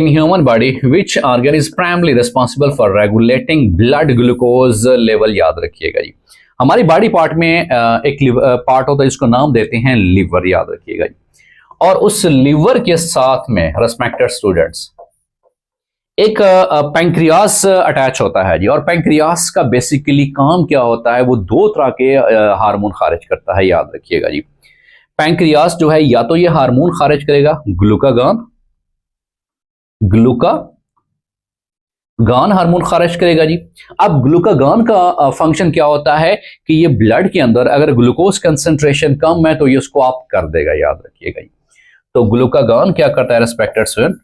In human body, which organ is primarily responsible for regulating blood glucose level? याद रखिएगा जी, हमारी body part में एक पार्ट होता है जिसको नाम देते हैं लिवर, याद रखिएगा जी। और उस लिवर के साथ में रेस्पेक्टेड स्टूडेंट्स एक पैंक्रियास अटैच होता है जी। और पैंक्रियास का बेसिकली काम क्या होता है, वो दो तरह के हार्मोन खारिज करता है, याद रखिएगा जी। पैंक्रियास जो है या तो ये हार्मोन खारिज करेगा ग्लूकागान हार्मोन खारिज करेगा जी। अब ग्लूकागान का फंक्शन क्या होता है कि ये ब्लड के अंदर अगर ग्लूकोज कंसंट्रेशन कम है तो ये उसको अप कर देगा, याद रखिएगा जी। तो ग्लूकागान क्या करता है रेस्पेक्टेड स्टूडेंट,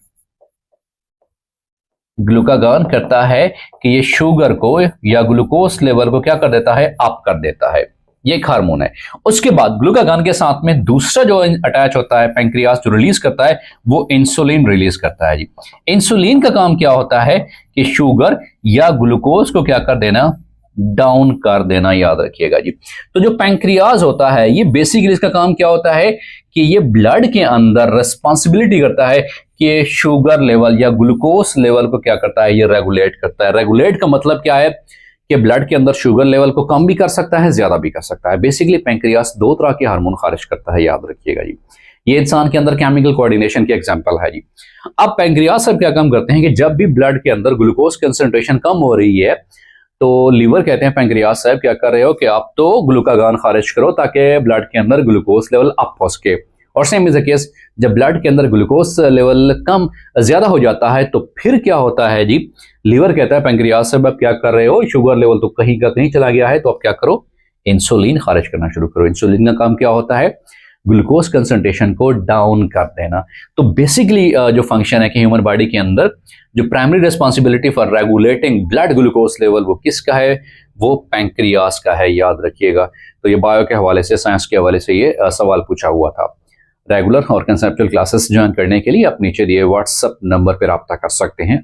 ग्लूकागान करता है कि ये शुगर को या ग्लूकोज लेवल को क्या कर देता है, अप कर देता है। ये एक हार्मोन है। उसके बाद ग्लूकागान के साथ में दूसरा जो अटैच होता है पैंक्रियास जो रिलीज करता है वो इंसुलिन रिलीज करता है जी। इंसुलिन का काम क्या होता है कि शुगर या ग्लूकोज को क्या कर देना, डाउन कर देना, याद रखिएगा जी। तो जो पैंक्रियास होता है ये बेसिकली इसका काम क्या होता है कि ये ब्लड के अंदर रिस्पॉन्सिबिलिटी करता है कि शुगर लेवल या ग्लूकोज लेवल को क्या करता है, ये रेगुलेट करता है। रेगुलेट का मतलब क्या है कि ब्लड के अंदर शुगर लेवल को कम भी कर सकता है, ज्यादा भी कर सकता है। बेसिकली पैंक्रियास दो तरह के हार्मोन खारिज करता है, याद रखिएगा जी। ये इंसान के अंदर केमिकल कोऑर्डिनेशन की एग्जांपल है जी। अब पैंक्रियास सब क्या काम करते हैं कि जब भी ब्लड के अंदर ग्लूकोज कंसंट्रेशन कम हो रही है तो लीवर कहते हैं पैंक्रियास साहब क्या कर रहे हो कि आप तो ग्लूकागान खारिज करो ताकि ब्लड के अंदर ग्लूकोज लेवल अप हो सके। और सेम इज द केस, जब ब्लड के अंदर ग्लूकोज लेवल कम ज्यादा हो जाता है तो फिर क्या होता है जी, लीवर कहता है पैंक्रियास साहब आप क्या कर रहे हो, शुगर लेवल तो कहीं का कहीं चला गया है, तो आप क्या करो, इंसुलिन खारिज करना शुरू करो। इंसुलिन का काम क्या होता है, ग्लूकोज कंसंट्रेशन को डाउन कर देना। तो बेसिकली जो फंक्शन है कि ह्यूमन बॉडी के अंदर जो primary responsibility for regulating blood glucose level वो किसका है, वो पैंक्रियास का है, याद रखिएगा। तो ये बायो के हवाले से, साइंस के हवाले से ये सवाल पूछा हुआ था। रेगुलर और कंसेप्चुअल क्लासेस ज्वाइन करने के लिए आप नीचे दिए व्हाट्सएप नंबर पर रब्ता कर सकते हैं।